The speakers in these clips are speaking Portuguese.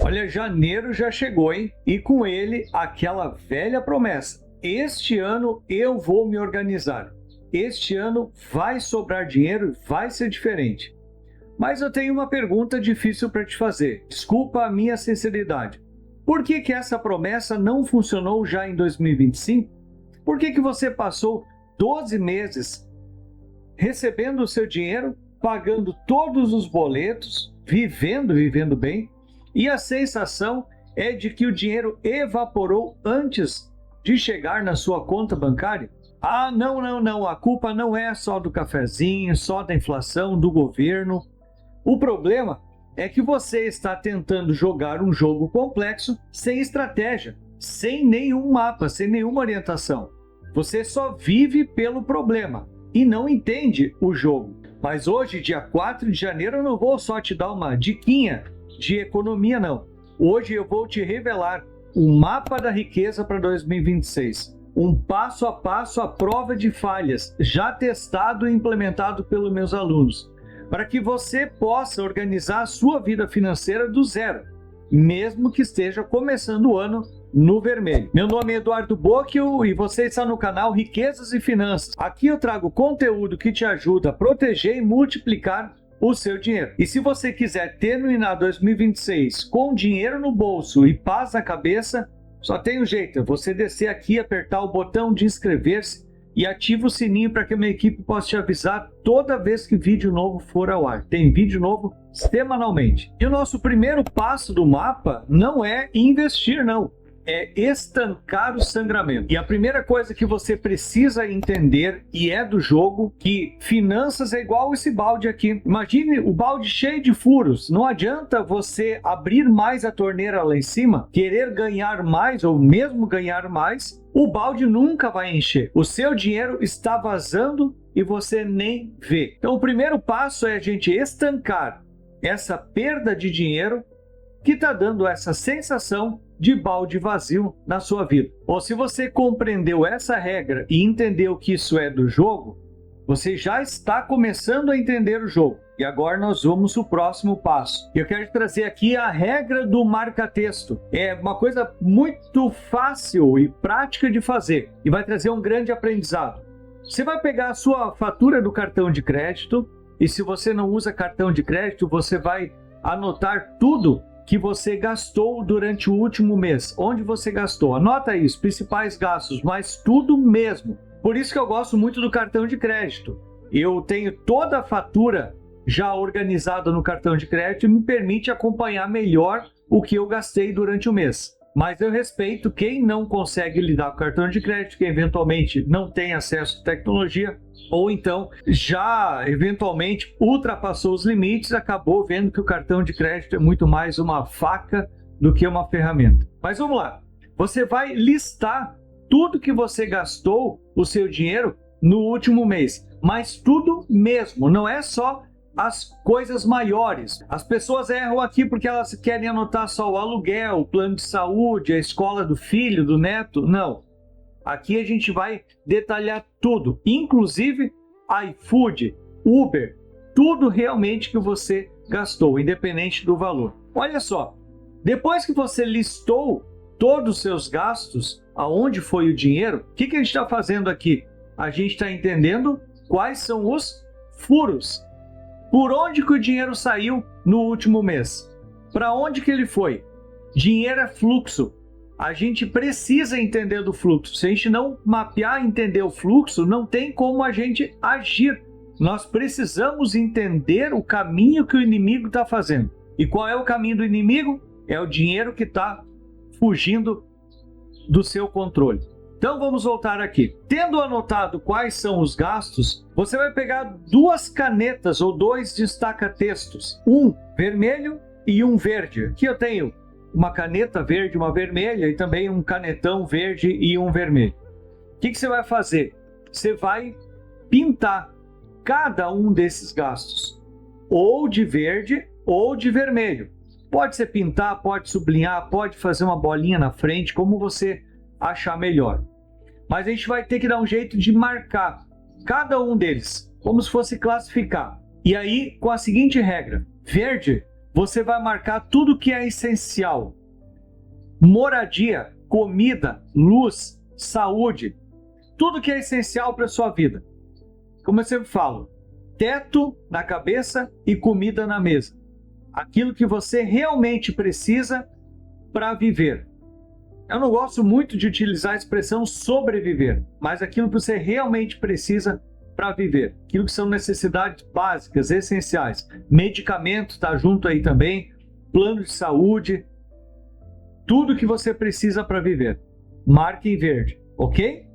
Olha, janeiro já chegou, hein? E com ele, aquela velha promessa. Este ano eu vou me organizar. Este ano vai sobrar dinheiro, vai ser diferente. Mas eu tenho uma pergunta difícil para te fazer. Desculpa a minha sinceridade. Por que essa promessa não funcionou já em 2025? Por que você passou 12 meses recebendo o seu dinheiro, pagando todos os boletos, vivendo bem, e a sensação é de que o dinheiro evaporou antes de chegar na sua conta bancária? Ah, não, a culpa não é só do cafezinho, só da inflação, do governo. O problema é que você está tentando jogar um jogo complexo sem estratégia, sem nenhum mapa, sem nenhuma orientação. Você só vive pelo problema e não entende o jogo. Mas hoje, dia 4 de janeiro, eu não vou só te dar uma diquinha de economia, não. Hoje eu vou te revelar o mapa da riqueza para 2026. Um passo a passo à prova de falhas, já testado e implementado pelos meus alunos, para que você possa organizar a sua vida financeira do zero, mesmo que esteja começando o ano no vermelho. Meu nome é Eduardo Bocchio e você está no canal Riquezas e Finanças. Aqui eu trago conteúdo que te ajuda a proteger e multiplicar o seu dinheiro. E se você quiser terminar 2026 com dinheiro no bolso e paz na cabeça, só tem um jeito, é você descer aqui, apertar o botão de inscrever-se e ativa o sininho para que a minha equipe possa te avisar toda vez que vídeo novo for ao ar. Tem vídeo novo semanalmente. E o nosso primeiro passo do mapa não é investir, não. É estancar o sangramento. E a primeira coisa que você precisa entender, e é do jogo, que finanças é igual esse balde aqui. Imagine o balde cheio de furos. Não adianta você abrir mais a torneira lá em cima, querer ganhar mais ou mesmo ganhar mais, o balde nunca vai encher. O seu dinheiro está vazando e você nem vê. Então o primeiro passo é a gente estancar essa perda de dinheiro que está dando essa sensação de balde vazio na sua vida. Ou se você compreendeu essa regra e entendeu que isso é do jogo, você já está começando a entender o jogo. E agora nós vamos para o próximo passo. Eu quero trazer aqui a regra do marca-texto. É uma coisa muito fácil e prática de fazer e vai trazer um grande aprendizado. Você vai pegar a sua fatura do cartão de crédito e se você não usa cartão de crédito, você vai anotar tudo que você gastou durante o último mês. Onde você gastou? Anota isso, principais gastos, mas tudo mesmo. Por isso que eu gosto muito do cartão de crédito. Eu tenho toda a fatura já organizada no cartão de crédito e me permite acompanhar melhor o que eu gastei durante o mês. Mas eu respeito quem não consegue lidar com o cartão de crédito, que eventualmente não tem acesso à tecnologia, ou então já eventualmente ultrapassou os limites, acabou vendo que o cartão de crédito é muito mais uma faca do que uma ferramenta. Mas vamos lá, você vai listar tudo que você gastou o seu dinheiro no último mês, mas tudo mesmo, não é só as coisas maiores. As pessoas erram aqui porque elas querem anotar só o aluguel, o plano de saúde, a escola do filho, do neto. Não. Aqui a gente vai detalhar tudo, inclusive iFood, Uber, tudo realmente que você gastou, independente do valor. Olha só, depois que você listou todos os seus gastos, aonde foi o dinheiro, o que a gente está fazendo aqui? A gente está entendendo quais são os furos. Por onde que o dinheiro saiu no último mês? Para onde que ele foi? Dinheiro é fluxo. A gente precisa entender do fluxo. Se a gente não mapear e entender o fluxo, não tem como a gente agir. Nós precisamos entender o caminho que o inimigo está fazendo. E qual é o caminho do inimigo? É o dinheiro que está fugindo do seu controle. Então vamos voltar aqui. Tendo anotado quais são os gastos, você vai pegar duas canetas ou dois destaca-textos. Um vermelho e um verde. Aqui eu tenho uma caneta verde, uma vermelha e também um canetão verde e um vermelho. O que você vai fazer? Você vai pintar cada um desses gastos, ou de verde ou de vermelho. Pode ser pintar, pode sublinhar, pode fazer uma bolinha na frente, como você achar melhor. Mas a gente vai ter que dar um jeito de marcar cada um deles, como se fosse classificar. E aí, com a seguinte regra: verde, você vai marcar tudo que é essencial. Moradia, comida, luz, saúde, tudo que é essencial para a sua vida. Como eu sempre falo, teto na cabeça e comida na mesa. Aquilo que você realmente precisa para viver. Eu não gosto muito de utilizar a expressão sobreviver, mas aquilo que você realmente precisa para viver. Aquilo que são necessidades básicas, essenciais. Medicamento está junto aí também, plano de saúde, tudo que você precisa para viver. Marque em verde, ok?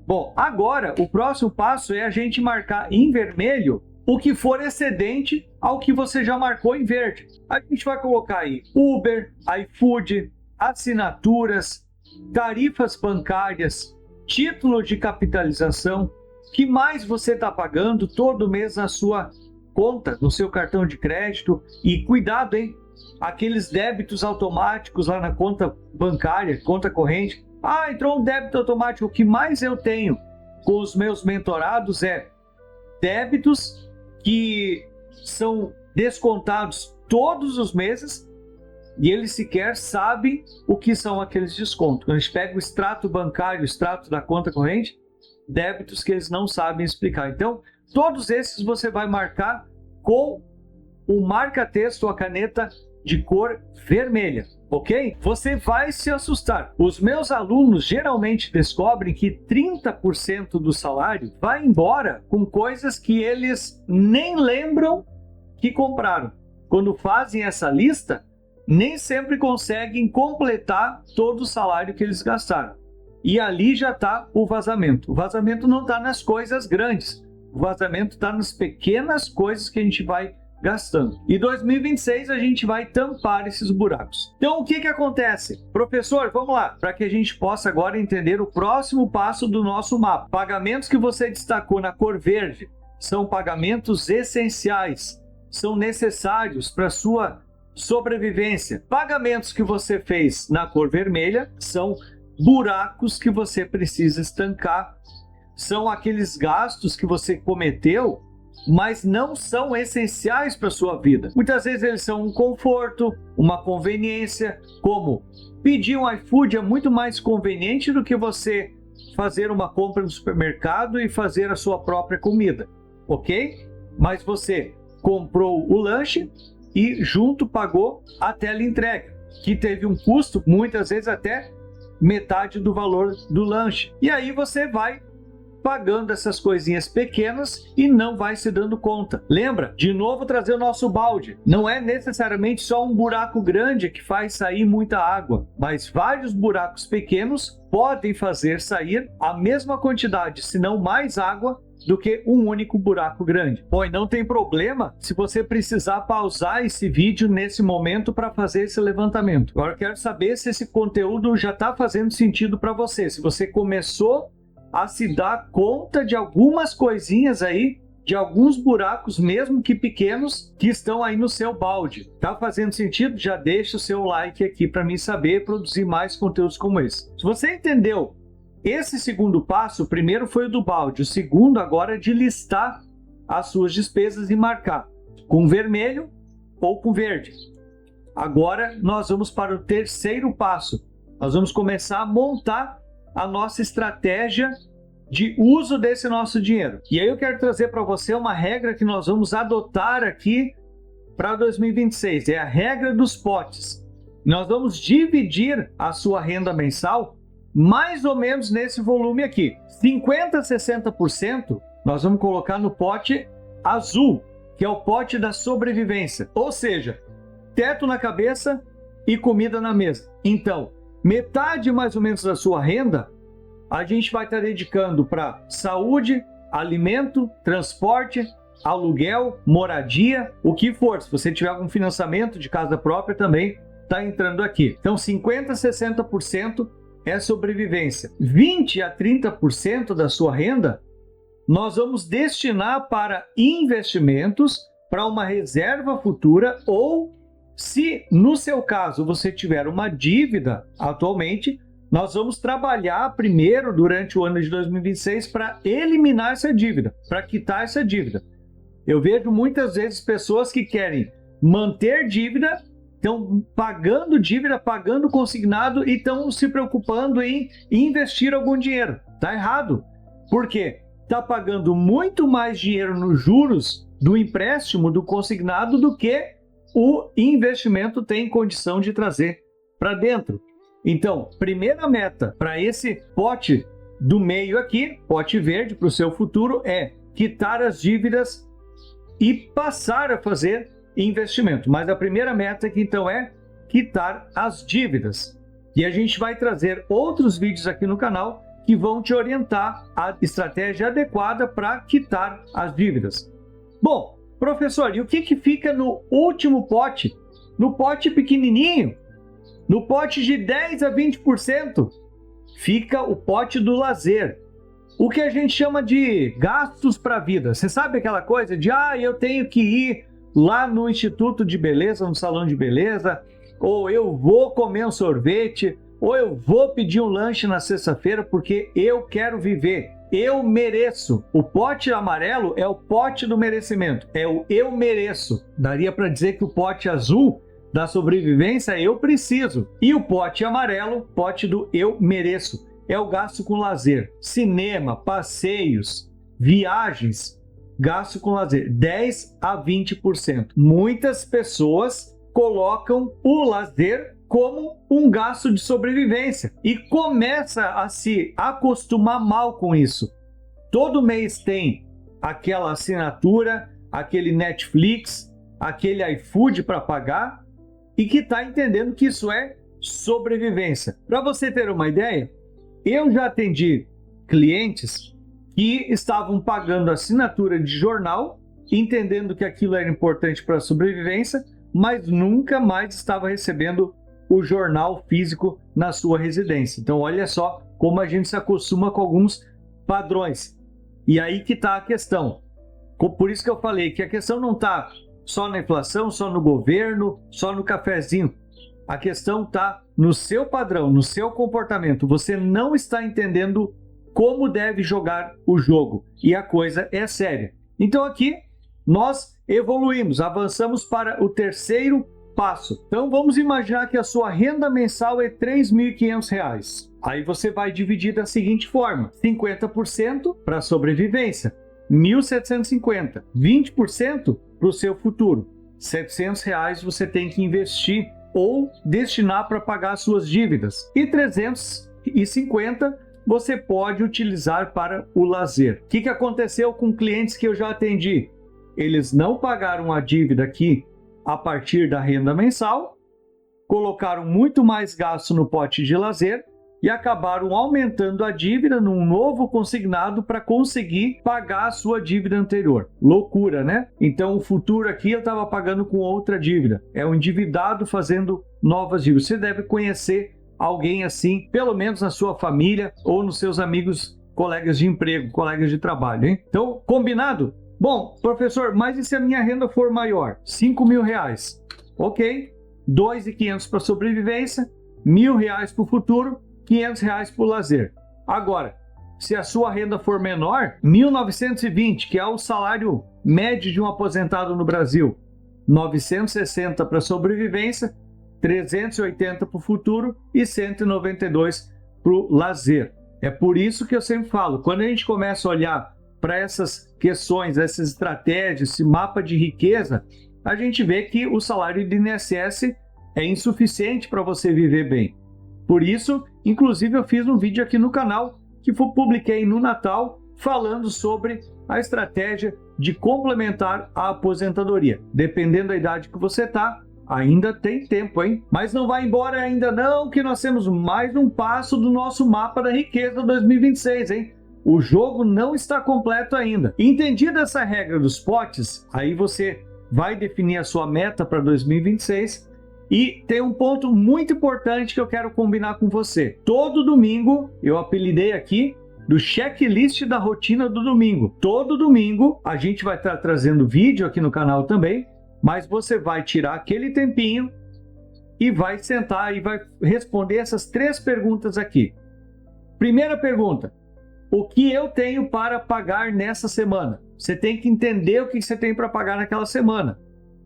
Bom, agora o próximo passo é a gente marcar em vermelho o que for excedente ao que você já marcou em verde. A gente vai colocar aí Uber, iFood, assinaturas, tarifas bancárias, título de capitalização, que mais você está pagando todo mês na sua conta, no seu cartão de crédito. E cuidado, hein? Aqueles débitos automáticos lá na conta bancária, conta corrente. Ah, entrou um débito automático. O que mais eu tenho com os meus mentorados é débitos que são descontados todos os meses e eles sequer sabem o que são aqueles descontos. Quando a gente pega o extrato bancário, o extrato da conta corrente, débitos que eles não sabem explicar. Então, todos esses você vai marcar com o marca-texto ou a caneta de cor vermelha, ok? Você vai se assustar. Os meus alunos geralmente descobrem que 30% do salário vai embora com coisas que eles nem lembram que compraram. Quando fazem essa lista, nem sempre conseguem completar todo o salário que eles gastaram. E ali já está o vazamento. O vazamento não está nas coisas grandes. O vazamento está nas pequenas coisas que a gente vai gastando. E 2026 a gente vai tampar esses buracos. Então o que acontece? Professor, vamos lá, para que a gente possa agora entender o próximo passo do nosso mapa. Pagamentos que você destacou na cor verde são pagamentos essenciais, são necessários para a sua sobrevivência. Pagamentos que você fez na cor vermelha são buracos que você precisa estancar, são aqueles gastos que você cometeu, mas não são essenciais para a sua vida. Muitas vezes eles são um conforto, uma conveniência, como pedir um iFood é muito mais conveniente do que você fazer uma compra no supermercado e fazer a sua própria comida, ok? Mas você comprou o lanche e junto pagou a teleentrega, que teve um custo, muitas vezes até metade do valor do lanche. E aí você vai pagando essas coisinhas pequenas e não vai se dando conta. Lembra? De novo trazer o nosso balde. Não é necessariamente só um buraco grande que faz sair muita água, mas vários buracos pequenos podem fazer sair a mesma quantidade, se não mais água, do que um único buraco grande. Bom, e não tem problema se você precisar pausar esse vídeo nesse momento para fazer esse levantamento. Agora eu quero saber se esse conteúdo já está fazendo sentido para você, se você começou a se dar conta de algumas coisinhas aí, de alguns buracos, mesmo que pequenos, que estão aí no seu balde. Tá fazendo sentido? Já deixa o seu like aqui para mim saber produzir mais conteúdos como esse. Se você entendeu esse segundo passo, o primeiro foi o do balde, o segundo agora é de listar as suas despesas e marcar com vermelho ou com verde. Agora nós vamos para o terceiro passo. Nós vamos começar a montar a nossa estratégia de uso desse nosso dinheiro. E aí eu quero trazer para você uma regra que nós vamos adotar aqui para 2026. É a regra dos potes. Nós vamos dividir a sua renda mensal mais ou menos nesse volume aqui. 50% a 60% nós vamos colocar no pote azul, que é o pote da sobrevivência. Ou seja, teto na cabeça e comida na mesa. Então, metade mais ou menos da sua renda a gente vai estar dedicando para saúde, alimento, transporte, aluguel, moradia, o que for. Se você tiver algum financiamento de casa própria também está entrando aqui. Então 50% a 60% é sobrevivência. 20% a 30% da sua renda nós vamos destinar para investimentos, para uma reserva futura, ou se no seu caso você tiver uma dívida atualmente, nós vamos trabalhar primeiro durante o ano de 2026 para eliminar essa dívida, para quitar essa dívida. Eu vejo muitas vezes pessoas que querem manter dívida, estão pagando dívida, pagando consignado e estão se preocupando em investir algum dinheiro. Está errado. Por quê? Está pagando muito mais dinheiro nos juros do empréstimo, do consignado, do que o investimento tem condição de trazer para dentro. Então, primeira meta para esse pote do meio aqui, pote verde para o seu futuro, é quitar as dívidas e passar a fazer investimento. Mas a primeira meta aqui então é quitar as dívidas. E a gente vai trazer outros vídeos aqui no canal que vão te orientar a estratégia adequada para quitar as dívidas. Bom, professor, e o que fica no último pote? No pote pequenininho, no pote de 10 a 20%, fica o pote do lazer. O que a gente chama de gastos para a vida. Você sabe aquela coisa de, eu tenho que ir lá no Instituto de Beleza, no salão de beleza, ou eu vou comer um sorvete, ou eu vou pedir um lanche na sexta-feira porque eu quero viver. Eu mereço. O pote amarelo é o pote do merecimento. É o eu mereço. Daria para dizer que o pote azul da sobrevivência é eu preciso. E o pote amarelo, pote do eu mereço. É o gasto com lazer. Cinema, passeios, viagens, gasto com lazer. 10 a 20%. Muitas pessoas colocam o lazer como um gasto de sobrevivência e começa a se acostumar mal com isso. Todo mês tem aquela assinatura, aquele Netflix, aquele iFood para pagar e que está entendendo que isso é sobrevivência. Para você ter uma ideia, eu já atendi clientes que estavam pagando assinatura de jornal, entendendo que aquilo era importante para a sobrevivência, mas nunca mais estava recebendo o jornal físico na sua residência. Então, olha só como a gente se acostuma com alguns padrões. E aí que está a questão. Por isso que eu falei que a questão não está só na inflação, só no governo, só no cafezinho. A questão está no seu padrão, no seu comportamento. Você não está entendendo como deve jogar o jogo. E a coisa é séria. Então, aqui nós evoluímos, avançamos para o terceiro passo. Então vamos imaginar que a sua renda mensal é R$ 3.500. Aí você vai dividir da seguinte forma: 50% para sobrevivência, R$ 1.750, 20% para o seu futuro. R$ 700 você tem que investir ou destinar para pagar suas dívidas e 350 você pode utilizar para o lazer. O que aconteceu com clientes que eu já atendi? Eles não pagaram a dívida aqui a partir da renda mensal, colocaram muito mais gasto no pote de lazer e acabaram aumentando a dívida num novo consignado para conseguir pagar a sua dívida anterior. Loucura, né? Então o futuro aqui eu estava pagando com outra dívida. É um endividado fazendo novas dívidas. Você deve conhecer alguém assim, pelo menos na sua família ou nos seus amigos, colegas de emprego, colegas de trabalho, hein? Então, combinado? Bom, professor, mas e se a minha renda for maior? R$ 5.000. Ok, 2.500 para sobrevivência, R$ 1.000 para o futuro, R$ 500 para o lazer. Agora, se a sua renda for menor, 1.920, que é o salário médio de um aposentado no Brasil, 960 para sobrevivência, 380 para o futuro e 192 para o lazer. É por isso que eu sempre falo, quando a gente começa a olhar para essas questões, essas estratégias, esse mapa de riqueza, a gente vê que o salário do INSS é insuficiente para você viver bem. Por isso, inclusive, eu fiz um vídeo aqui no canal que publiquei no Natal falando sobre a estratégia de complementar a aposentadoria. Dependendo da idade que você está, ainda tem tempo, hein? Mas não vai embora ainda não, que nós temos mais um passo do nosso mapa da riqueza 2026, hein? O jogo não está completo ainda. Entendida essa regra dos potes, aí você vai definir a sua meta para 2026 e tem um ponto muito importante que eu quero combinar com você. Todo domingo, eu apelidei aqui do checklist da rotina do domingo. Todo domingo a gente vai estar trazendo vídeo aqui no canal também, mas você vai tirar aquele tempinho e vai sentar e vai responder essas 3 perguntas aqui. Primeira pergunta: o que eu tenho para pagar nessa semana? Você tem que entender o que você tem para pagar naquela semana.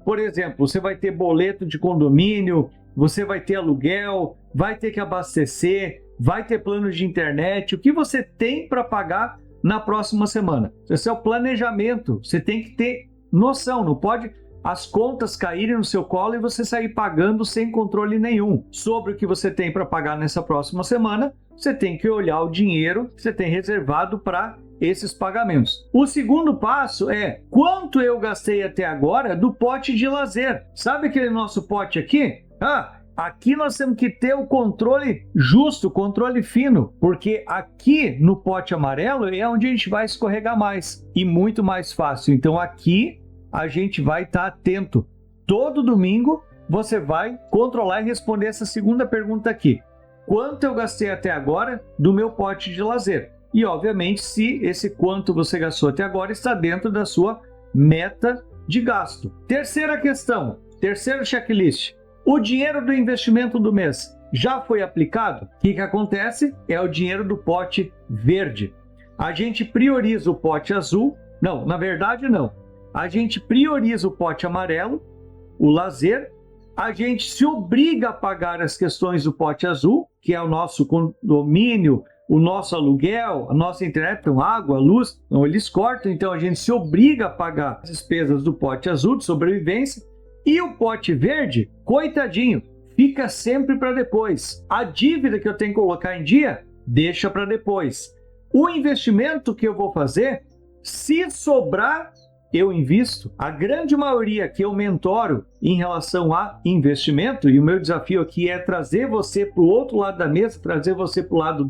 Por exemplo, você vai ter boleto de condomínio, você vai ter aluguel, vai ter que abastecer, vai ter plano de internet. O que você tem para pagar na próxima semana? Esse é o planejamento. Você tem que ter noção, não pode as contas caírem no seu colo e você sair pagando sem controle nenhum sobre o que você tem para pagar nessa próxima semana. Você tem que olhar o dinheiro que você tem reservado para esses pagamentos. O segundo passo é quanto eu gastei até agora do pote de lazer. Sabe aquele nosso pote aqui? Aqui nós temos que ter o controle justo, o controle fino, porque aqui no pote amarelo é onde a gente vai escorregar mais e muito mais fácil. Então aqui a gente vai estar atento. Todo domingo você vai controlar e responder essa segunda pergunta aqui. Quanto eu gastei até agora do meu pote de lazer? E, obviamente, se esse quanto você gastou até agora está dentro da sua meta de gasto. Terceira questão, terceiro checklist. O dinheiro do investimento do mês já foi aplicado? O que acontece? É o dinheiro do pote verde. A gente prioriza o pote azul. Não, na verdade, não. A gente prioriza o pote amarelo, o lazer. A gente se obriga a pagar as questões do pote azul, que é o nosso condomínio, o nosso aluguel, a nossa internet, então água, luz, então eles cortam, então a gente se obriga a pagar as despesas do pote azul de sobrevivência. E o pote verde, coitadinho, fica sempre para depois. A dívida que eu tenho que colocar em dia, deixa para depois. O investimento que eu vou fazer, se sobrar, eu invisto. A grande maioria que eu mentoro em relação a investimento, e o meu desafio aqui é trazer você para o outro lado da mesa, trazer você para o lado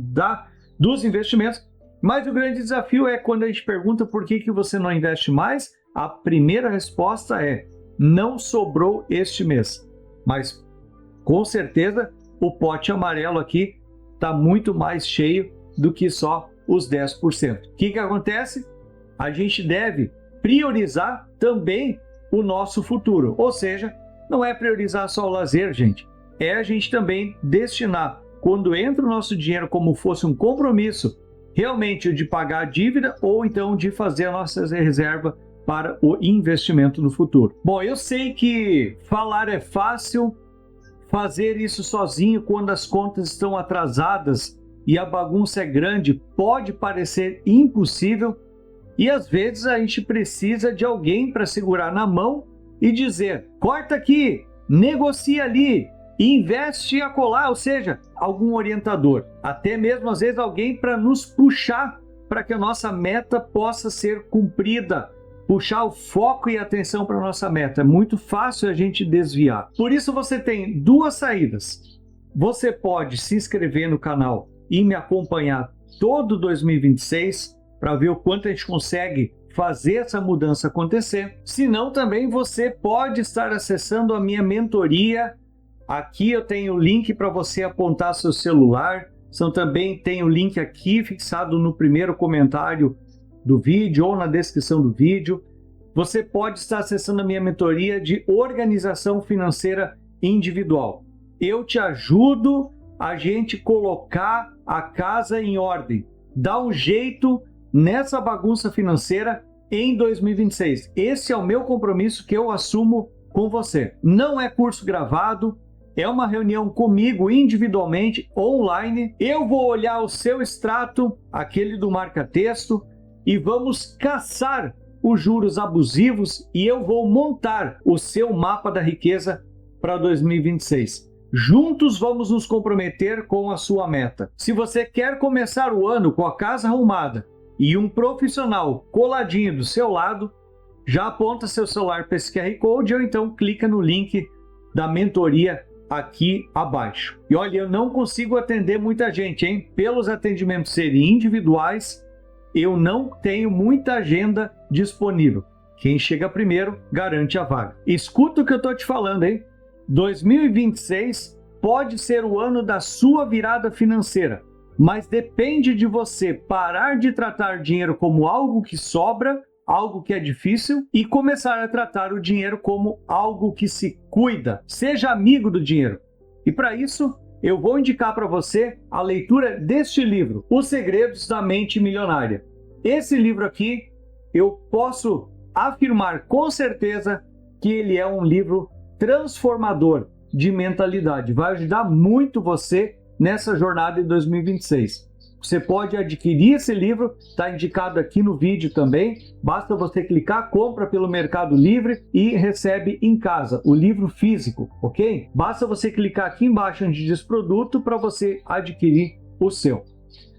dos investimentos, mas o grande desafio é quando a gente pergunta por que você não investe mais, a primeira resposta é: não sobrou este mês. Mas com certeza o pote amarelo aqui está muito mais cheio do que só os 10%. O que acontece? A gente deve priorizar também o nosso futuro. Ou seja, não é priorizar só o lazer, gente. É a gente também destinar, quando entra o nosso dinheiro como fosse um compromisso, realmente de pagar a dívida ou então de fazer a nossa reserva para o investimento no futuro. Bom, eu sei que falar é fácil, fazer isso sozinho quando as contas estão atrasadas e a bagunça é grande pode parecer impossível. E às vezes a gente precisa de alguém para segurar na mão e dizer: corta aqui, negocia ali, investe acolá, ou seja, algum orientador. Até mesmo às vezes alguém para nos puxar para que a nossa meta possa ser cumprida. Puxar o foco e a atenção para a nossa meta. É muito fácil a gente desviar. Por isso você tem duas saídas. Você pode se inscrever no canal e me acompanhar todo 2026 para ver o quanto a gente consegue fazer essa mudança acontecer. Se não, também você pode estar acessando a minha mentoria. Aqui eu tenho o link para você apontar seu celular. Também tem o link aqui fixado no primeiro comentário do vídeo ou na descrição do vídeo. Você pode estar acessando a minha mentoria de organização financeira individual. Eu te ajudo a gente colocar a casa em ordem, dar um jeito nessa bagunça financeira em 2026. Esse é o meu compromisso que eu assumo com você. Não é curso gravado, é uma reunião comigo individualmente, online. Eu vou olhar o seu extrato, aquele do marca-texto, e vamos caçar os juros abusivos e eu vou montar o seu mapa da riqueza para 2026. Juntos vamos nos comprometer com a sua meta. Se você quer começar o ano com a casa arrumada e um profissional coladinho do seu lado, já aponta seu celular para esse QR Code ou então clica no link da mentoria aqui abaixo. E olha, eu não consigo atender muita gente, hein? Pelos atendimentos serem individuais, eu não tenho muita agenda disponível. Quem chega primeiro garante a vaga. Escuta o que eu estou te falando, hein? 2026 pode ser o ano da sua virada financeira, mas depende de você parar de tratar dinheiro como algo que sobra, algo que é difícil, e começar a tratar o dinheiro como algo que se cuida. Seja amigo do dinheiro. E para isso, eu vou indicar para você a leitura deste livro, Os Segredos da Mente Milionária. Esse livro aqui, eu posso afirmar com certeza que ele é um livro transformador de mentalidade. Vai ajudar muito você nessa jornada de 2026. Você pode adquirir esse livro, está indicado aqui no vídeo também. Basta você clicar, compra pelo Mercado Livre e recebe em casa o livro físico, ok? Basta você clicar aqui embaixo onde diz produto para você adquirir o seu.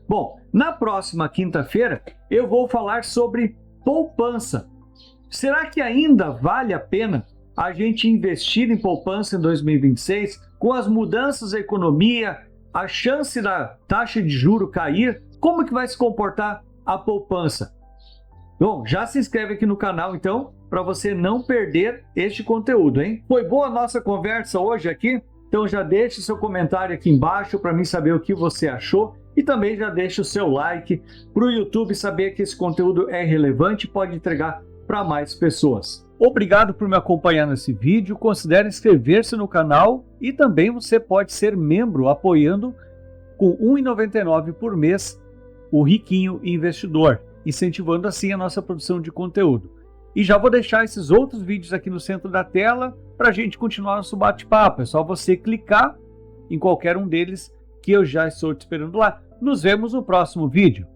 Bom, na próxima quinta-feira eu vou falar sobre poupança. Será que ainda vale a pena a gente investir em poupança em 2026 com as mudanças da economia, a chance da taxa de juro cair? Como que vai se comportar a poupança? Bom, já se inscreve aqui no canal então, para você não perder este conteúdo, hein? Foi boa a nossa conversa hoje aqui? Então já deixe seu comentário aqui embaixo para mim saber o que você achou e também já deixe o seu like para o YouTube saber que esse conteúdo é relevante e pode entregar para mais pessoas. Obrigado por me acompanhar nesse vídeo, considere inscrever-se no canal e também você pode ser membro apoiando com R$ 1,99 por mês o Riquinho Investidor, incentivando assim a nossa produção de conteúdo. E já vou deixar esses outros vídeos aqui no centro da tela para a gente continuar nosso bate-papo. É só você clicar em qualquer um deles que eu já estou te esperando lá. Nos vemos no próximo vídeo.